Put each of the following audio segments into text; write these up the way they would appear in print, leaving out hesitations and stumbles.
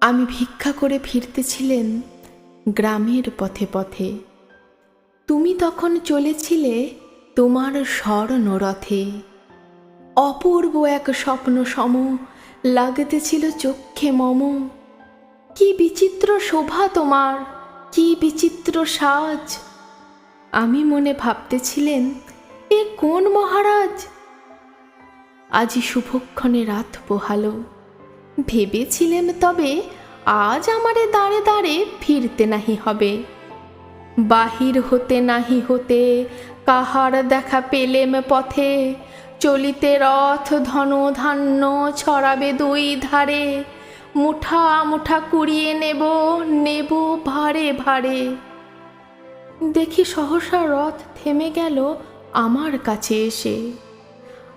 আমি ভিক্ষা করে ফিরতেছিলেন গ্রামের পথে পথে। তুমি তখন চলেছিলে তোমার স্বর্ণরথে। অপূর্ব এক স্বপ্ন সম লাগতেছিল চক্ষে মম। কি বিচিত্র শোভা তোমার, কি বিচিত্র সাজ। আমি মনে ভাবতেছিলেন, এ কোন মহারাজ? আজি শুভক্ষণে রাত পোহালো। ভেবেছিলেন তবে আজ আমারে দাঁড়ে দাঁড়ে ফিরতে নাহি হবে। বাহির হতে নাহি হতে কাহার দেখা পেলেম পথে। চলিতে রথ ধন ধান্য ছড়াবে দুই ধারে। মুঠা মুঠা কুড়িয়ে নেব নেব ভারে ভারে। দেখি সহসা রথ থেমে গেল আমার কাছে এসে।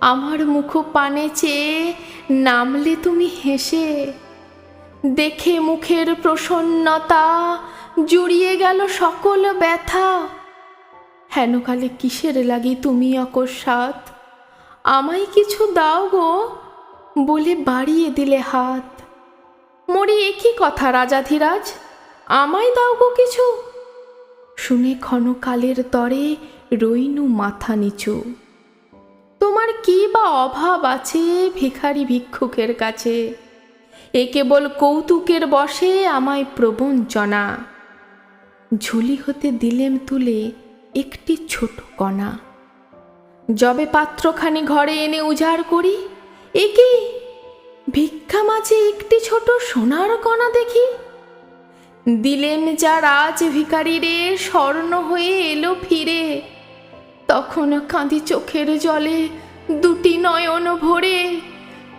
আমার মুখ পানে চেয়ে নামলে তুমি হেসে। দেখে মুখের প্রসন্নতা জুড়িয়ে গেল সকল ব্যথা। হেনকালে কিসের লাগি তুমি অকস্মাৎ? আমায় কিছু দাও গো বলে বাড়িয়ে দিলে হাত। মরি একই কথা রাজাধিরাজ, আমায় দাও গো কিছু। শুনে ক্ষণকালের তরে রইনু মাথা নিচু। তোমার কি বা অভাব আছে ভিখারি ভিক্ষুকের কাছে? এ কেবল কৌতুকের বশে আমায় প্রবঞ্চনা। ঝুলি হতে দিলেম তুলে একটি ছোট কণা। যবে পাত্রখানি ঘরে এনে উজাড় করি, এ কি ভিক্ষা মাঝে একটি ছোট সোনার কণা দেখি। দিলেম যা রাজ ভিখারি রে স্বর্ণ হয়ে এলো ফিরে। তখন কাঁদি চোখের জলে দুটি নয়ন ভরে।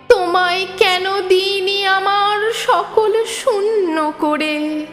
তোমায় কেন দিইনি আমার সকল শূন্য করে।